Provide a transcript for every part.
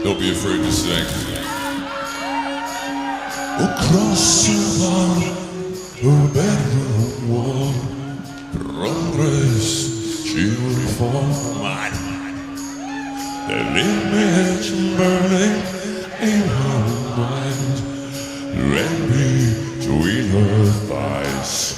Don't be afraid to sing. Across the bar, her bedroom wall, progress she reformed. An image burning in her mind, ran between her thighs.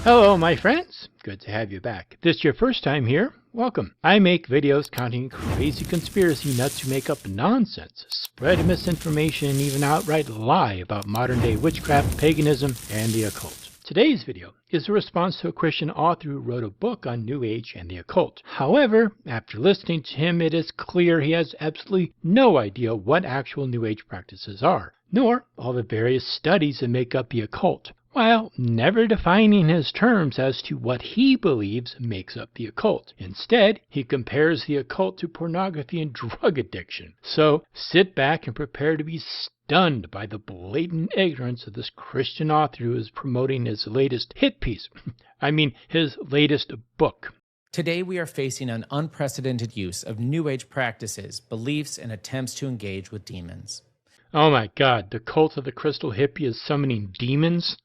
Hello my friends, good to have you back. If this is your first time here, welcome. I make videos counting crazy conspiracy nuts who make up nonsense, spread misinformation, and even outright lie about modern day witchcraft, paganism, and the occult. Today's video is a response to a Christian author who wrote a book on New Age and the occult. However, after listening to him, it is clear he has absolutely no idea what actual New Age practices are, nor all the various studies that make up the occult, while never defining his terms as to what he believes makes up the occult. Instead, he compares the occult to pornography and drug addiction. So sit back and prepare to be stunned by the blatant ignorance of this Christian author who is promoting his latest hit piece. His latest book. Today we are facing an unprecedented use of New Age practices, beliefs, and attempts to engage with demons. Oh my God, the cult of the crystal hippie is summoning demons?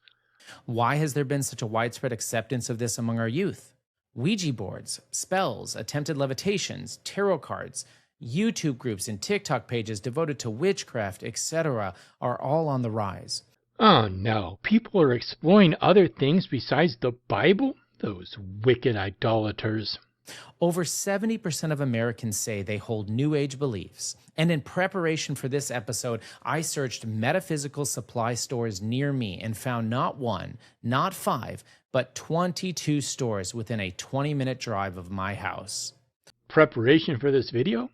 Why has there been such a widespread acceptance of this among our youth? Ouija boards, spells, attempted levitations, tarot cards, YouTube groups and TikTok pages devoted to witchcraft, etc. are all on the rise. Oh no, people are exploring other things besides the Bible? Those wicked idolaters. Over 70% of Americans say they hold New Age beliefs. And in preparation for this episode, I searched metaphysical supply stores near me and found not one, not 5, but 22 stores within a 20-minute drive of my house. Preparation for this video?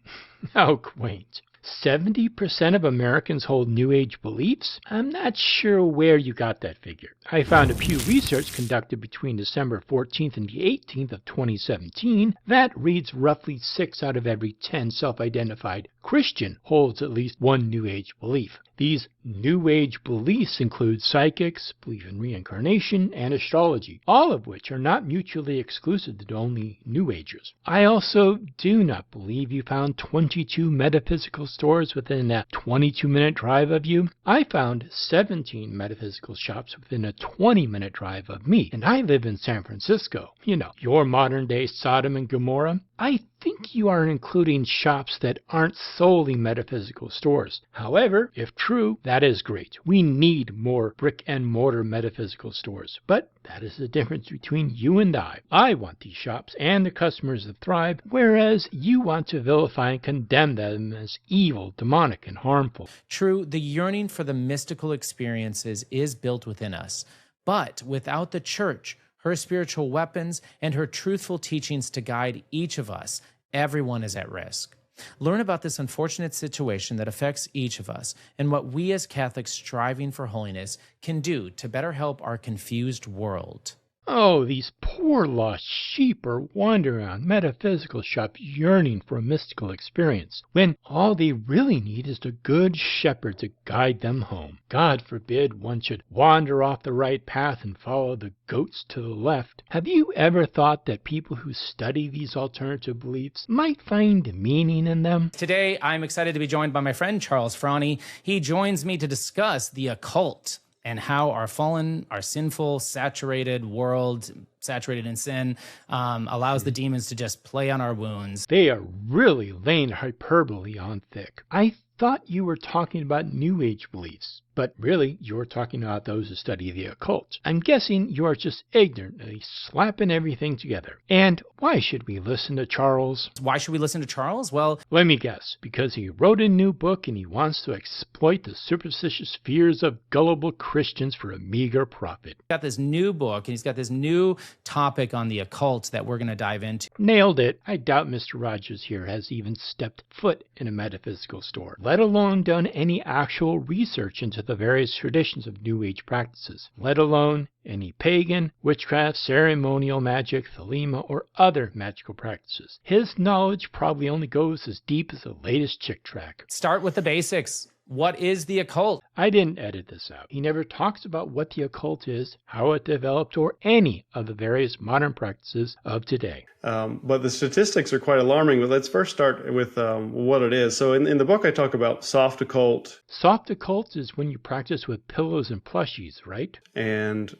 How quaint. 70% of Americans hold New Age beliefs? I'm not sure where you got that figure. I found a Pew Research conducted between December 14th and the 18th of 2017 that reads roughly 6 out of every 10 self-identified Christian holds at least one New Age belief. These New Age beliefs include psychics, belief in reincarnation, and astrology, all of which are not mutually exclusive to only New Agers. I also do not believe you found 22 metaphysical stores within a 22-minute drive of you. I found 17 metaphysical shops within a 20-minute drive of me, and I live in San Francisco. You know, your modern-day Sodom and Gomorrah. I think you are including shops that aren't solely metaphysical stores. However, if true, that is great. We need more brick-and-mortar metaphysical stores. But that is the difference between you and I. I want these shops and the customers to thrive, whereas you want to vilify and condemn them as evil, demonic, and harmful. True, the yearning for the mystical experiences is built within us. But without the church, her spiritual weapons, and her truthful teachings to guide each of us, everyone is at risk. Learn about this unfortunate situation that affects each of us and what we as Catholics striving for holiness can do to better help our confused world. Oh, these poor lost sheep are wandering around metaphysical shops yearning for a mystical experience, when all they really need is the good shepherd to guide them home. God forbid one should wander off the right path and follow the goats to the left. Have you ever thought that people who study these alternative beliefs might find meaning in them? Today, I'm excited to be joined by my friend Charles Franny. He joins me to discuss the occult and how our fallen, our sinful, saturated world, saturated in sin, allows the demons to just play on our wounds. They are really laying hyperbole on thick. I thought you were talking about New Age beliefs, but really you were talking about those who study the occult. I'm guessing you are just ignorantly slapping everything together. And why should we listen to Charles? Why should we listen to Charles? Well, let me guess, because he wrote a new book and he wants to exploit the superstitious fears of gullible Christians for a meager profit. He's got this new book and he's got this new topic on the occult that we're going to dive into. Nailed it. I doubt Mr. Rogers here has even stepped foot in a metaphysical store, let alone done any actual research into the various traditions of New Age practices, let alone any pagan, witchcraft, ceremonial magic, thelema, or other magical practices. His knowledge probably only goes as deep as the latest chick track. Start with the basics. What is the occult? I didn't edit this out. He never talks about what the occult is, how it developed, or any of the various modern practices of today. But the statistics are quite alarming. But let's first start with what it is. So in the book, I talk about soft occult. Soft occult is when you practice with pillows and plushies, right? And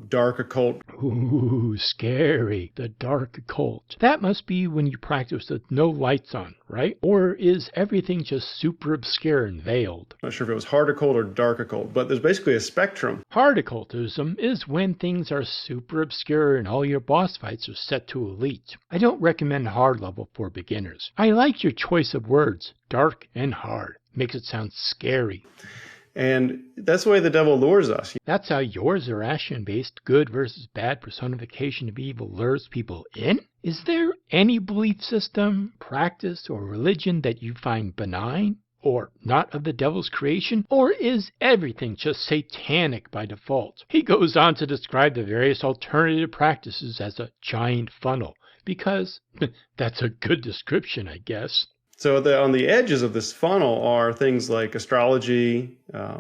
dark occult. Ooh, scary. The dark occult. That must be when you practice with no lights on, right? Or is everything just super obscure and veiled? I'm not sure if it was hard occult or dark occult, but there's basically a spectrum. Hard occultism is when things are super obscure and all your boss fights are set to elite. I don't recommend hard level for beginners. I like your choice of words, dark and hard. Makes it sound scary. And that's the way the devil lures us. That's how your Zoroastrian-based good versus bad personification of evil lures people in? Is there any belief system, practice, or religion that you find benign, or not of the devil's creation? Or is everything just satanic by default? He goes on to describe the various alternative practices as a giant funnel, because that's a good description, I guess. So on the edges of this funnel are things like astrology,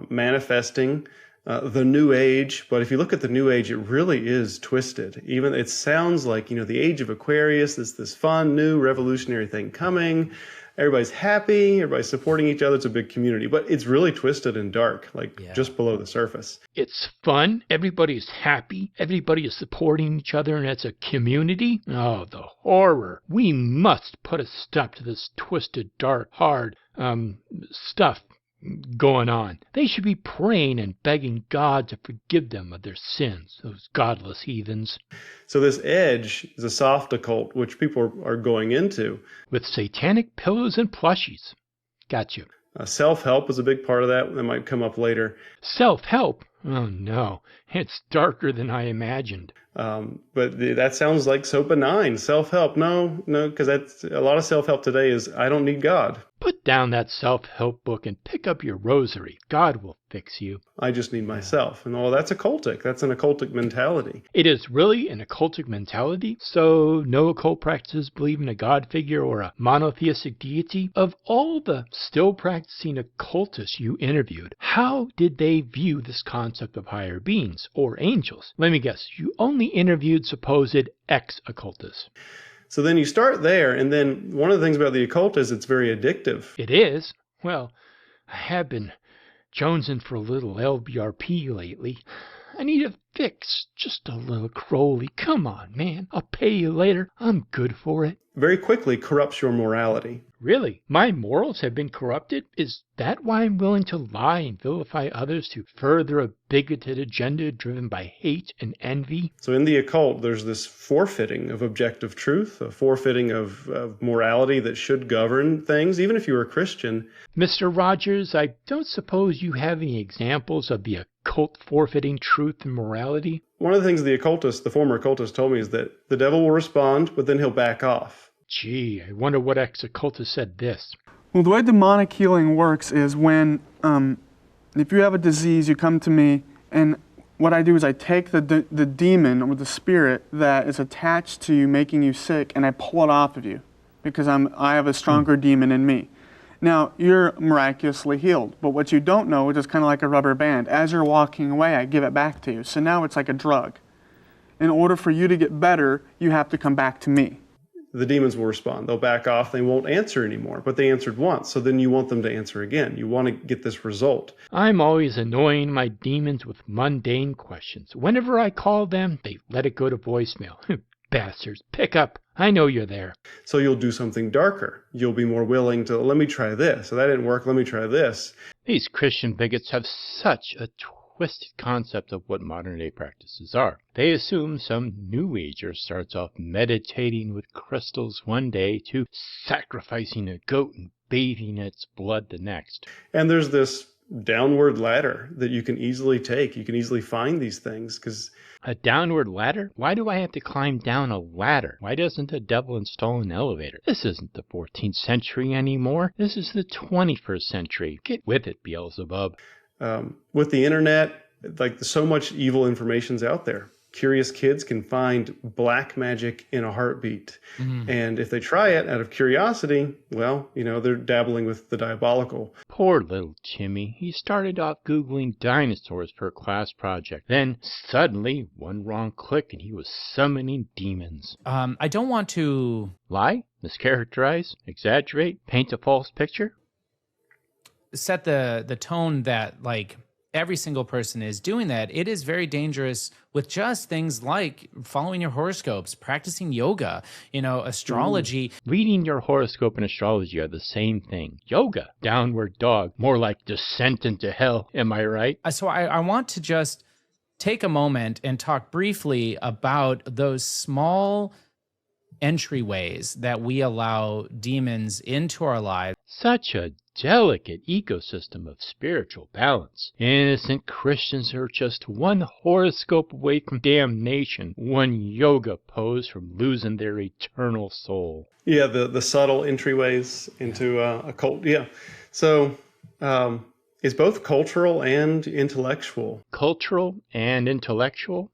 manifesting, the New Age. But if you look at the New Age, it really is twisted. Even it sounds like, the age of Aquarius, this fun, new, revolutionary thing coming. Everybody's happy. Everybody's supporting each other. It's a big community. But it's really twisted and dark, just below the surface. It's fun. Everybody is happy. Everybody is supporting each other, and it's a community. Oh, the horror. We must put a stop to this twisted, dark, hard stuff going on. They should be praying and begging God to forgive them of their sins, those godless heathens. So this edge is a soft occult, which people are going into. With satanic pillows and plushies. Got you. Self-help is a big part of that. That might come up later. Self-help? Oh no, it's darker than I imagined. But that sounds like so benign. Self-help. No, because that's a lot of self-help today is I don't need God. Put down that self-help book and pick up your rosary. God will fix you. I just need myself. And that's occultic. That's an occultic mentality. It is really an occultic mentality. So no occult practices believe in a God figure or a monotheistic deity. Of all the still practicing occultists you interviewed, how did they view this concept of higher beings or angels? Let me guess, you only interviewed supposed ex-occultists. So then you start there, and then one of the things about the occult is it's very addictive. It is? Well, I have been jonesing for a little LBRP lately. I need a fix, just a little Crowley. Come on, man. I'll pay you later. I'm good for it. Very quickly corrupts your morality. Really? My morals have been corrupted? Is that why I'm willing to lie and vilify others to further a bigoted agenda driven by hate and envy? So in the occult, there's this forfeiting of objective truth, a forfeiting of morality that should govern things, even if you were a Christian. Mr. Rogers, I don't suppose you have any examples of the occult forfeiting truth and morality? One of the things the former occultist told me is that the devil will respond, but then he'll back off. Gee, I wonder what ex-occultist said this. Well, the way demonic healing works is when, if you have a disease, you come to me, and what I do is I take the demon or the spirit that is attached to you, making you sick, and I pull it off of you, because I have a stronger demon in me. Now, you're miraculously healed, but what you don't know is it's kind of like a rubber band. As you're walking away, I give it back to you. So now it's like a drug. In order for you to get better, you have to come back to me. The demons will respond. They'll back off. They won't answer anymore, but they answered once. So then you want them to answer again. You want to get this result. I'm always annoying my demons with mundane questions. Whenever I call them, they let it go to voicemail. Bastards, pick up. I know you're there. So you'll do something darker. You'll be more willing to, let me try this. So that didn't work. Let me try this. These Christian bigots have such a twisted concept of what modern-day practices are. They assume some New Ager starts off meditating with crystals one day to sacrificing a goat and bathing its blood the next. And there's this downward ladder that you can easily take. You can easily find these things because... A downward ladder? Why do I have to climb down a ladder? Why doesn't the devil install an elevator? This isn't the 14th century anymore. This is the 21st century. Get with it, Beelzebub. With the internet, like so much evil information's out there. Curious kids can find black magic in a heartbeat. Mm-hmm. And if they try it out of curiosity, well, they're dabbling with the diabolical. Poor little Timmy. He started off Googling dinosaurs for a class project. Then suddenly, one wrong click and he was summoning demons. I don't want to... Lie? Mischaracterize? Exaggerate? Paint a false picture? Set the tone that, like, every single person is doing that. It is very dangerous with just things like following your horoscopes, practicing yoga, astrology. Reading your horoscope and astrology are the same thing. Yoga, downward dog, more like descent into hell. Am I right? So I want to just take a moment and talk briefly about those small entryways that we allow demons into our lives. Such a delicate ecosystem of spiritual balance. Innocent Christians are just one horoscope away from damnation, one yoga pose from losing their eternal soul. Yeah, the subtle entryways into a cult. Yeah. So it's both cultural and intellectual. Cultural and intellectual?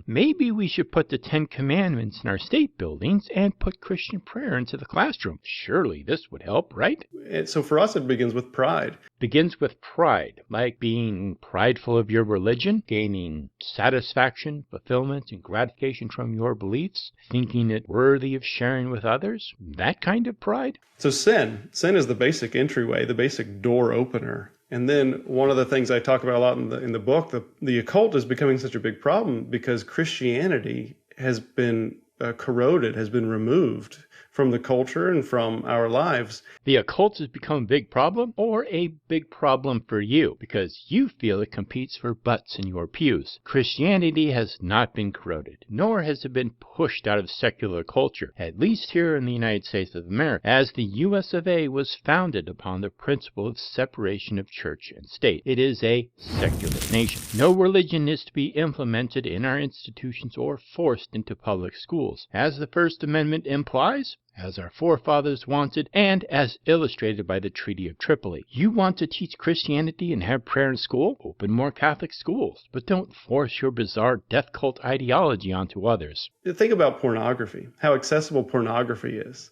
Maybe we should put the 10 Commandments in our state buildings and put Christian prayer into the classroom. Surely this would help, right? So for us, it begins with pride. Begins with pride, like being prideful of your religion, gaining satisfaction, fulfillment, and gratification from your beliefs, thinking it worthy of sharing with others. That kind of pride? So sin is the basic entryway, the basic door opener. And then one of the things I talk about a lot in the book, the occult is becoming such a big problem because Christianity has been corroded, has been removed from the culture and from our lives. The occult has become a big problem, or a big problem for you because you feel it competes for butts in your pews. Christianity has not been corroded, nor has it been pushed out of secular culture, at least here in the United States of America, as the US of A was founded upon the principle of separation of church and state. It is a secular nation. No religion is to be implemented in our institutions or forced into public schools. As the First Amendment implies, as our forefathers wanted, and as illustrated by the Treaty of Tripoli. You want to teach Christianity and have prayer in school? Open more Catholic schools, but don't force your bizarre death cult ideology onto others. Think about pornography, how accessible pornography is.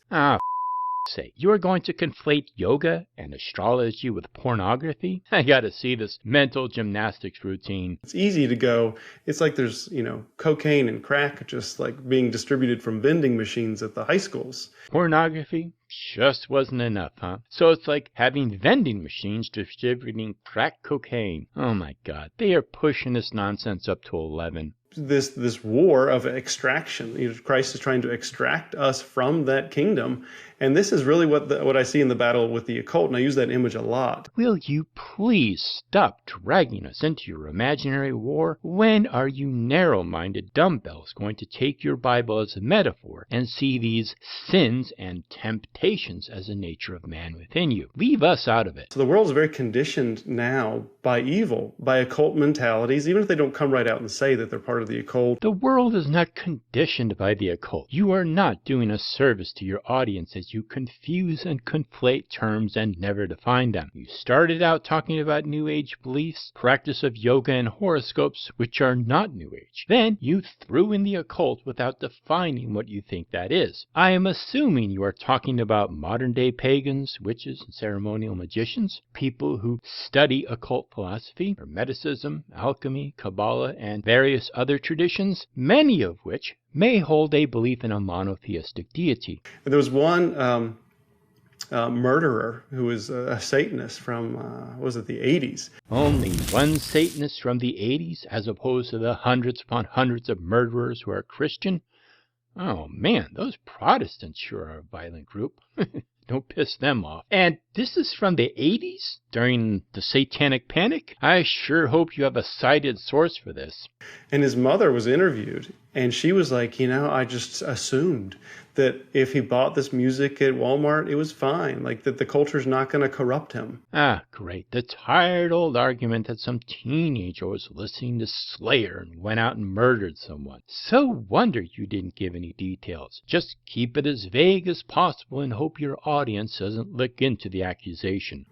Say, you are going to conflate yoga and astrology with pornography? I gotta see this mental gymnastics routine. It's easy to go, it's like there's, cocaine and crack just like being distributed from vending machines at the high schools. Pornography just wasn't enough, huh? So it's like having vending machines distributing crack cocaine. Oh my God, they are pushing this nonsense up to 11. This war of extraction. Christ is trying to extract us from that kingdom. And this is really what I see in the battle with the occult, and I use that image a lot. Will you please stop dragging us into your imaginary war? When are you narrow-minded dumbbells going to take your Bible as a metaphor and see these sins and temptations as the nature of man within you? Leave us out of it. So the world is very conditioned now by evil, by occult mentalities, even if they don't come right out and say that they're part of the occult. The world is not conditioned by the occult. You are not doing a service to your audience as you confuse and conflate terms and never define them. You started out talking about New Age beliefs, practice of yoga and horoscopes, which are not New Age. Then you threw in the occult without defining what you think that is. I am assuming you are talking about modern-day pagans, witches, and ceremonial magicians, people who study occult philosophy, Hermeticism, alchemy, Kabbalah, and various other traditions, many of which may hold a belief in a monotheistic deity. There was one murderer who was a Satanist from, the 80s? Only one Satanist from the 80s as opposed to the hundreds upon hundreds of murderers who are Christian? Oh man, those Protestants sure are a violent group. Don't piss them off. And this is from the 80s? During the Satanic Panic? I sure hope you have a cited source for this. And his mother was interviewed, and she was like, I just assumed that if he bought this music at Walmart, it was fine. Like, that the culture's not going to corrupt him. Ah, great. The tired old argument that some teenager was listening to Slayer and went out and murdered someone. So wonder you didn't give any details. Just keep it as vague as possible and hope your audience doesn't look into the accusation.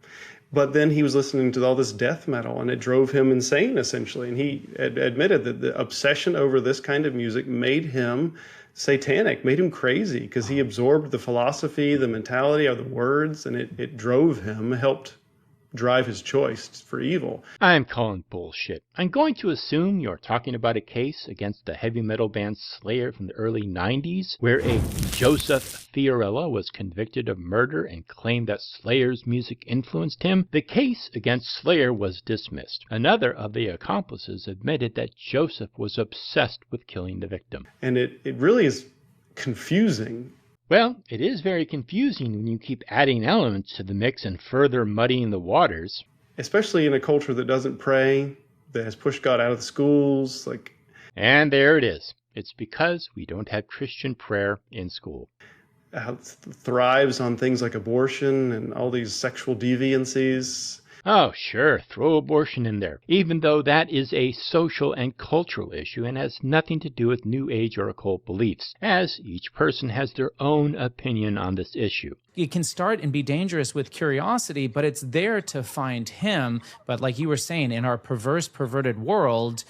But then he was listening to all this death metal, and it drove him insane, essentially. And he admitted that the obsession over this kind of music made him satanic, made him crazy, because he absorbed the philosophy, the mentality of the words, and it drove him, helped drive his choice for evil. I'm calling bullshit. I'm going to assume you're talking about a case against the heavy metal band Slayer from the early 90s, where a Joseph Fiorella was convicted of murder and claimed that Slayer's music influenced him. The case against Slayer was dismissed. Another of the accomplices admitted that Joseph was obsessed with killing the victim. And it really is confusing. Well, it is very confusing when you keep adding elements to the mix and further muddying the waters. Especially in a culture that doesn't pray, that has pushed God out of the schools. And there it is. It's because we don't have Christian prayer in school. Thrives on things like abortion and all these sexual deviancies. Oh, sure, throw abortion in there, even though that is a social and cultural issue and has nothing to do with New Age or occult beliefs, as each person has their own opinion on this issue. It can start and be dangerous with curiosity, but it's there to find him. But like you were saying, in our perverse, perverted world,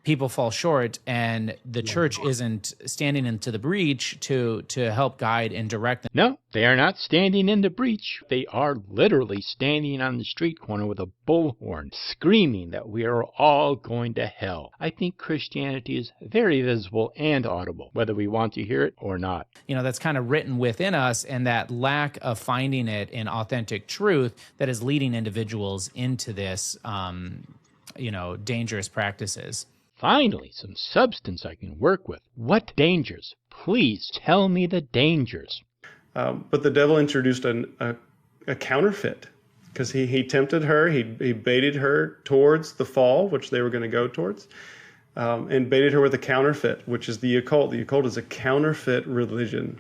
people fall short, and the church isn't standing into the breach to help guide and direct them. No, they are not standing in the breach. They are literally standing on the street corner with a bullhorn, screaming that we are all going to hell. I think Christianity is very visible and audible, whether we want to hear it or not. That's kind of written within us, and that lack of finding it in authentic truth that is leading individuals into this, dangerous practices. Finally, some substance I can work with. What dangers? Please tell me the dangers. But the devil introduced a counterfeit, because he tempted her, he baited her towards the fall, which they were going to go towards, and baited her with a counterfeit, which is the occult. The occult is a counterfeit religion,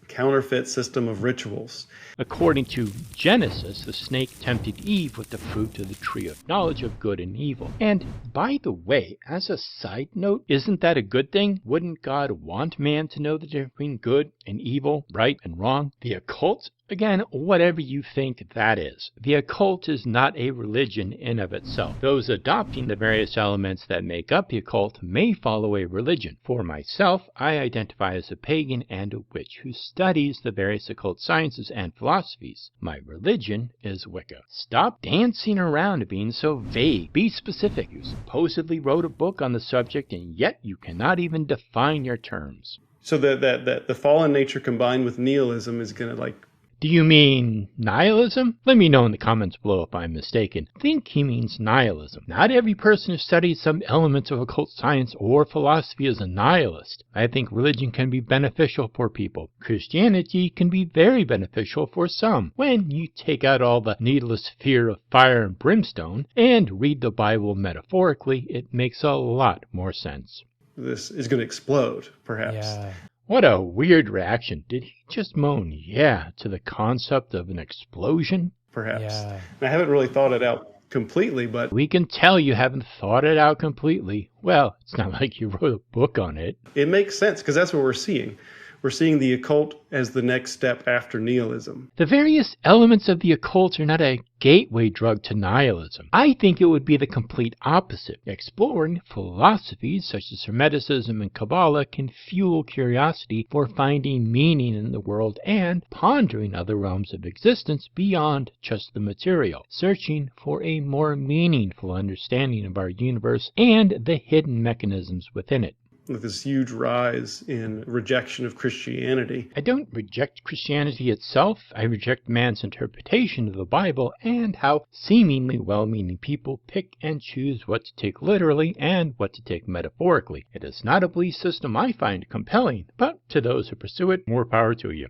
counterfeit system of rituals. According to Genesis, the snake tempted Eve with the fruit of the tree of knowledge of good and evil. And by the way, as a side note, isn't that a good thing? Wouldn't God want man to know the difference between good and evil, right and wrong? The occult? Again, whatever you think that is. The occult is not a religion in of itself. Those adopting the various elements that make up the occult may follow a religion. For myself, I identify as a pagan and a witch who studies the various occult sciences and philosophies. My religion is Wicca. Stop dancing around being so vague. Be specific. You supposedly wrote a book on the subject, and yet you cannot even define your terms. So that the fallen nature combined with nihilism is going to Do you mean nihilism? Let me know in the comments below if I'm mistaken. I think he means nihilism. Not every person who studies some elements of occult science or philosophy is a nihilist. I think religion can be beneficial for people. Christianity can be very beneficial for some. When you take out all the needless fear of fire and brimstone and read the Bible metaphorically, it makes a lot more sense. this is going to explode, perhaps. Yeah. What a weird reaction. Did he just moan yeah to the concept of an explosion? Perhaps. Yeah. I haven't really thought it out completely, but We can tell you haven't thought it out completely. Well, it's not like you wrote a book on it. it makes sense because that's what we're seeing. We're seeing the occult as the next step after nihilism. The various elements of the occult are not a gateway drug to nihilism. I think it would be the complete opposite. Exploring philosophies such as Hermeticism and Kabbalah can fuel curiosity for finding meaning in the world and pondering other realms of existence beyond just the material, searching for a more meaningful understanding of our universe and the hidden mechanisms within it. With this huge rise in rejection of Christianity. I don't reject Christianity itself. I reject man's interpretation of the Bible and how seemingly well-meaning people pick and choose what to take literally and what to take metaphorically. It is not a belief system I find compelling, but to those who pursue it, more power to you.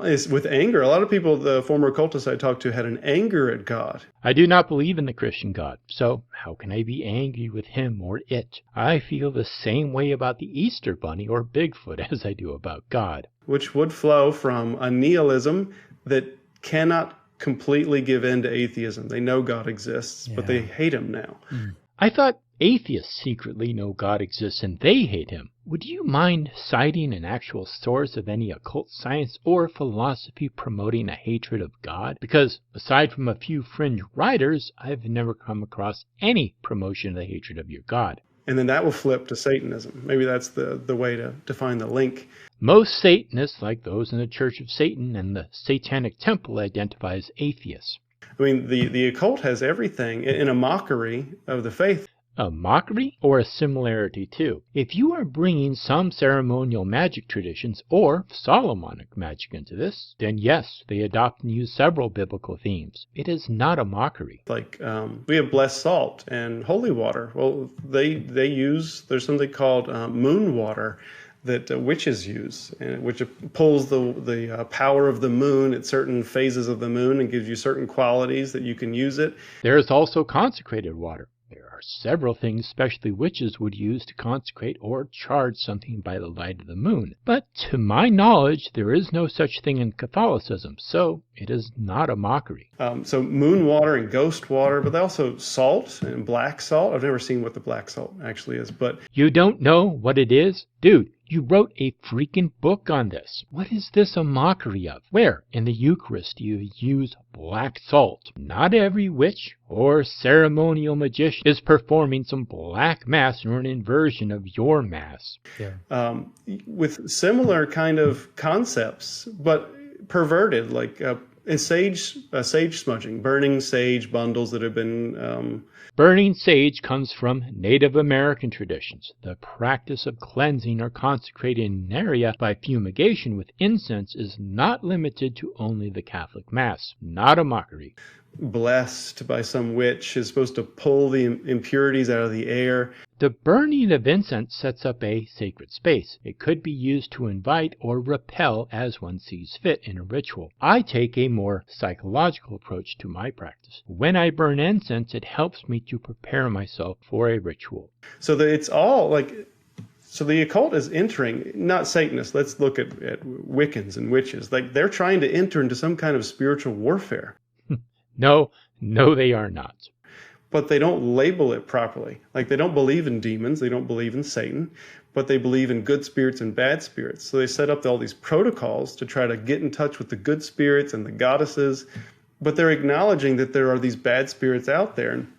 Is with anger. A lot of people, the former occultists I talked to, had an anger at God. I do not believe in the Christian God, so how can I be angry with him or it? I feel the same way about the Easter Bunny or Bigfoot as I do about God. Which would flow from a nihilism that cannot completely give in to atheism. They know God exists, but they hate him now. I thought atheists secretly know God exists and they hate him. Would you mind citing an actual source of any occult science or philosophy promoting a hatred of God? Because aside from a few fringe writers, I've never come across any promotion of the hatred of your God. And then that will flip to Satanism. Maybe that's the way to find the link. Most Satanists, like those in the Church of Satan and the Satanic Temple, identify as atheists. I mean, the occult has everything in a mockery of the faith. A mockery or a similarity too? If you are bringing some ceremonial magic traditions or Solomonic magic into this, then yes, they adopt and use several biblical themes. It is not a mockery. Like we have blessed salt and holy water. Well, they use, there's something called moon water that witches use, and which pulls the power of the moon at certain phases of the moon and gives you certain qualities that you can use it. There is also consecrated water. There are several things especially witches would use to consecrate or charge something by the light of the moon. But to my knowledge, there is no such thing in Catholicism, so it is not a mockery. So moon water and ghost water, but also salt and black salt. I've never seen what the black salt actually is, but You don't know what it is? Dude, you wrote a freaking book on this. What is this a mockery of? Where in the Eucharist do you use black salt? Not every witch or ceremonial magician is performing some black mass or an inversion of your mass. with similar kind of concepts, but perverted, like sage smudging, burning sage bundles that have been Burning sage comes from Native American traditions. The practice of cleansing or consecrating an area by fumigation with incense is not limited to only the Catholic Mass. Not a mockery. blessed by some witch, is supposed to pull the impurities out of the air. The burning of incense sets up a sacred space. It could be used to invite or repel as one sees fit in a ritual. I take a more psychological approach to my practice. When I burn incense, it helps me to prepare myself for a ritual. So it's all like, so the occult is entering, not Satanists. Let's look at Wiccans and witches. Like they're trying to enter into some kind of spiritual warfare. No, they are not. But they don't label it properly. Like they don't believe in demons, they don't believe in Satan, but they believe in good spirits and bad spirits. So they set up all these protocols to try to get in touch with the good spirits and the goddesses, but they're acknowledging that there are these bad spirits out there. And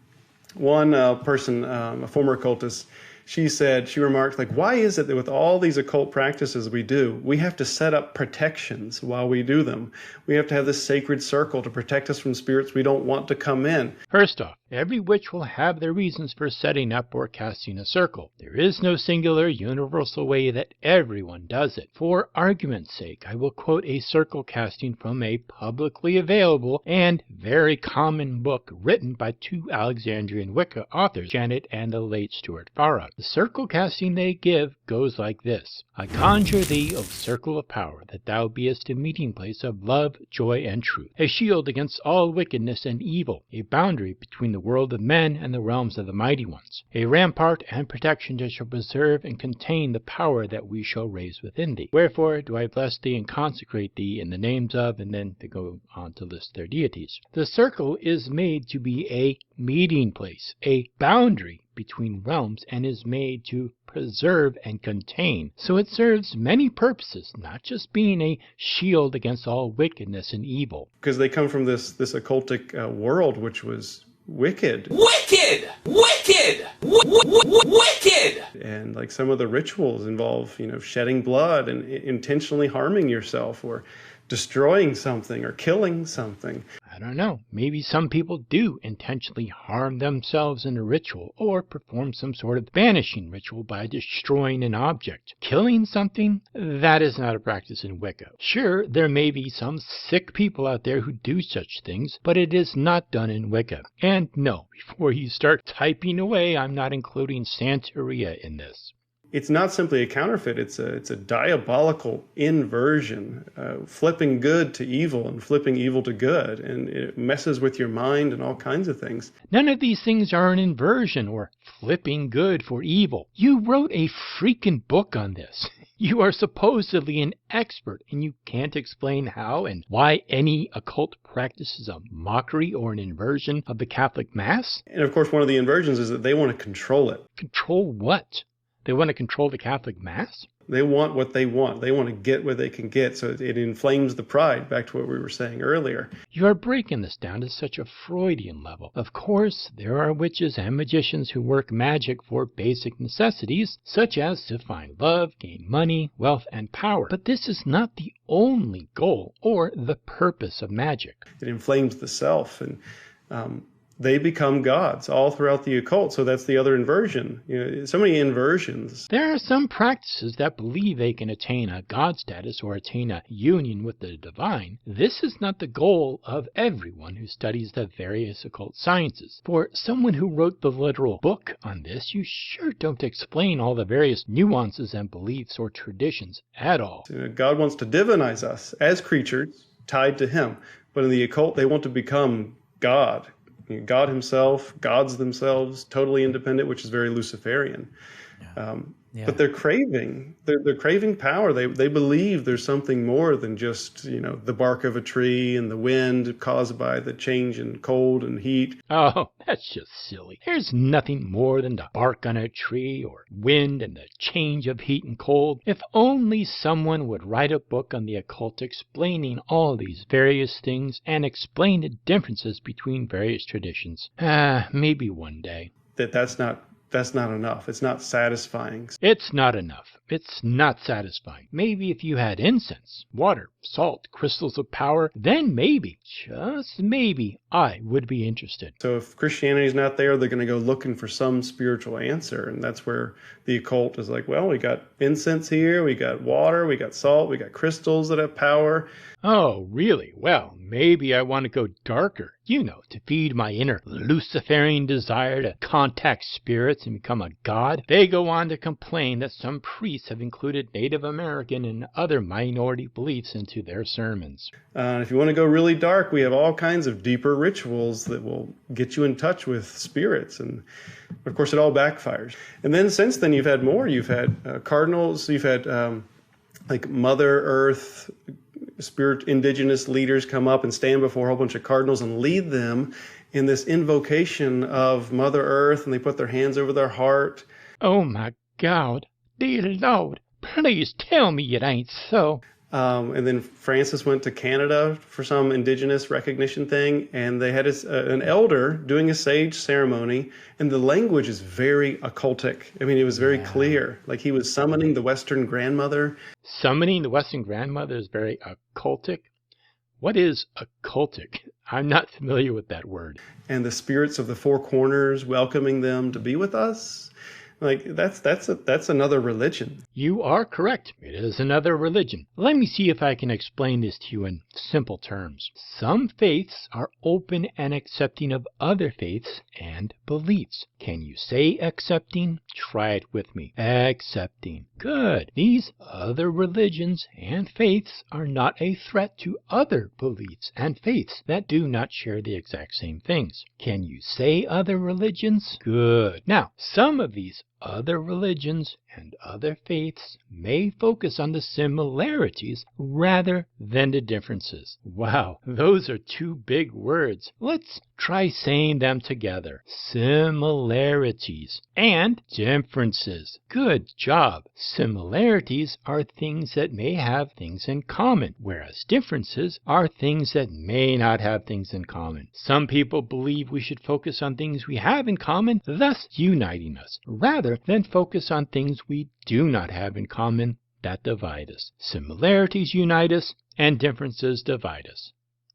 one person, a former occultist, she remarked, like, why is it that with all these occult practices we do, we have to set up protections while we do them? We have to have this sacred circle to protect us from spirits we don't want to come in. First off, every witch will have their reasons for setting up or casting a circle. There is no singular, universal way that everyone does it. For argument's sake, I will quote a circle casting from a publicly available and very common book written by two Alexandrian Wicca authors, Janet and the late Stuart Farrar. The circle casting they give goes like this. I conjure thee, O circle of power, that thou beest a meeting place of love, joy, and truth, a shield against all wickedness and evil, a boundary between the world of men and the realms of the mighty ones, a rampart and protection that shall preserve and contain the power that we shall raise within thee. Wherefore do I bless thee and consecrate thee in the names of, and then they go on to list their deities. The circle is made to be a meeting place, a boundary between realms, and is made to preserve and contain. So it serves many purposes, not just being a shield against all wickedness and evil. Because they come from this occultic world, which was wicked. Wicked! Wicked! Wicked! And like some of the rituals involve, shedding blood and intentionally harming yourself or destroying something or killing something. I don't know. Maybe some people do intentionally harm themselves in a ritual or perform some sort of banishing ritual by destroying an object. Killing something? That is not a practice in Wicca. Sure, there may be some sick people out there who do such things, but it is not done in Wicca. And no, before you start typing away, I'm not including Santeria in this. It's not simply a counterfeit, it's a diabolical inversion, flipping good to evil and flipping evil to good, and it messes with your mind and all kinds of things. None of these things are an inversion or flipping good for evil. You wrote a freaking book on this. You are supposedly an expert, and you can't explain how and why any occult practice is a mockery or an inversion of the Catholic Mass? And of course, one of the inversions is that they want to control it. Control what? They want to control the Catholic Mass? They want what they want. They want to get what they can get, so it inflames the pride, back to what we were saying earlier. You are breaking this down to such a Freudian level. Of course, there are witches and magicians who work magic for basic necessities, such as to find love, gain money, wealth, and power. But this is not the only goal or the purpose of magic. It inflames the self, and they become gods all throughout the occult. So that's the other inversion. So many inversions. There are some practices that believe they can attain a god status or attain a union with the divine. This is not the goal of everyone who studies the various occult sciences. For someone who wrote the literal book on this, you sure don't explain all the various nuances and beliefs or traditions at all. God wants to divinize us as creatures tied to him. But in the occult, they want to become God. God himself, gods themselves, totally independent, which is very Luciferian. But they're craving power. They believe there's something more than just, the bark of a tree and the wind caused by the change in cold and heat. Oh, that's just silly. There's nothing more than the bark on a tree or wind and the change of heat and cold. If only someone would write a book on the occult explaining all these various things and explain the differences between various traditions. Maybe one day. That's not enough. It's not satisfying. It's not enough. It's not satisfying. Maybe if you had incense, water, salt, crystals of power, then maybe, just maybe, I would be interested. So if Christianity's not there, they're going to go looking for some spiritual answer. And that's where the occult is like, well, we got incense here, we got water, we got salt, we got crystals that have power. Oh, really? Well, maybe I want to go darker, to feed my inner Luciferian desire to contact spirits and become a god. They go on to complain that some priests have included Native American and other minority beliefs into their sermons. If you want to go really dark, we have all kinds of deeper rituals that will get you in touch with spirits. And of course, it all backfires. And then since then, you've had more. You've had cardinals, you've had like Mother Earth, indigenous leaders come up and stand before a whole bunch of cardinals and lead them in this invocation of Mother Earth, and they put their hands over their heart. Oh my God, dear Lord, please tell me it ain't so. And then Francis went to Canada for some indigenous recognition thing, and they had an elder doing a sage ceremony, and the language is very occultic. I mean, it was very clear. Like he was summoning the Western grandmother. Summoning the Western grandmother is very occultic? What is occultic? I'm not familiar with that word. And the spirits of the four corners welcoming them to be with us. Like that's another religion. You are correct. It is another religion. Let me see if I can explain this to you in simple terms. Some faiths are open and accepting of other faiths and beliefs. Can you say accepting? Try it with me. Accepting. Good. These other religions and faiths are not a threat to other beliefs and faiths that do not share the exact same things. Can you say other religions? Good. Now, some of these other religions and other faiths may focus on the similarities rather than the differences. Wow, those are two big words. Let's try saying them together. Similarities and differences. Good job. Similarities are things that may have things in common, whereas differences are things that may not have things in common. Some people believe we should focus on things we have in common, thus uniting us, rather than focus on things we do not have in common that divide us. Similarities unite us, and differences divide us.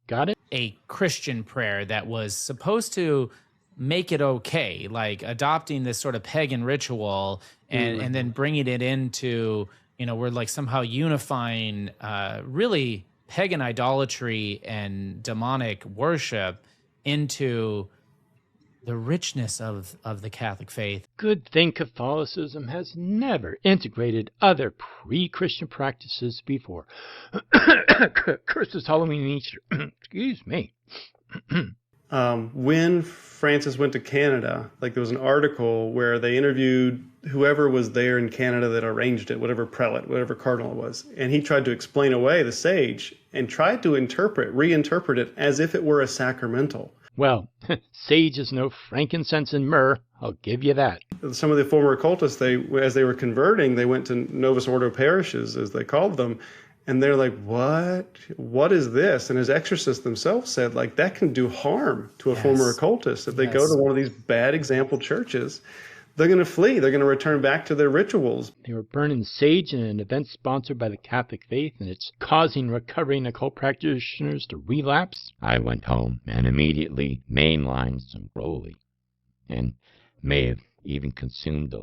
Got it? A Christian prayer that was supposed to make it okay, like adopting this sort of pagan ritual and then bringing it into, we're like somehow unifying really pagan idolatry and demonic worship into the richness of the Catholic faith. Good thing Catholicism has never integrated other pre-Christian practices before. Curses Halloween and Easter. Excuse me. When Francis went to Canada, like there was an article where they interviewed whoever was there in Canada that arranged it, whatever prelate, whatever cardinal it was, and he tried to explain away the sage and tried to reinterpret it as if it were a sacramental. Well, sage is no frankincense and myrrh, I'll give you that. Some of the former occultists, as they were converting, they went to Novus Ordo parishes, as they called them, and they're like, what is this? And his exorcists themselves said, like, that can do harm to a former occultist. If they go to one of these bad example churches, they're going to flee. They're going to return back to their rituals. They were burning sage in an event sponsored by the Catholic faith, and it's causing recovering occult practitioners to relapse. I went home and immediately mainlined some Crowley, and may have even consumed a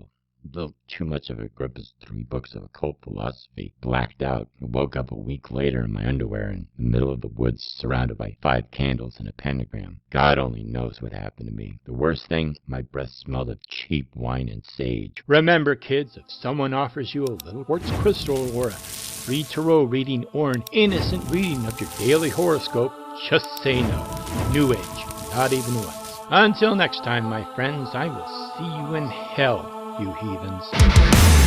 little too much of it. Grabbed 3 books of occult philosophy, blacked out, and woke up a week later in my underwear in the middle of the woods, surrounded by 5 candles and a pentagram. God only knows what happened to me. The worst thing, my breath smelled of cheap wine and sage. Remember, kids, if someone offers you a little quartz crystal or a free tarot reading or an innocent reading of your daily horoscope, just say no. New Age, not even once. Until next time, my friends, I will see you in hell, you heathens.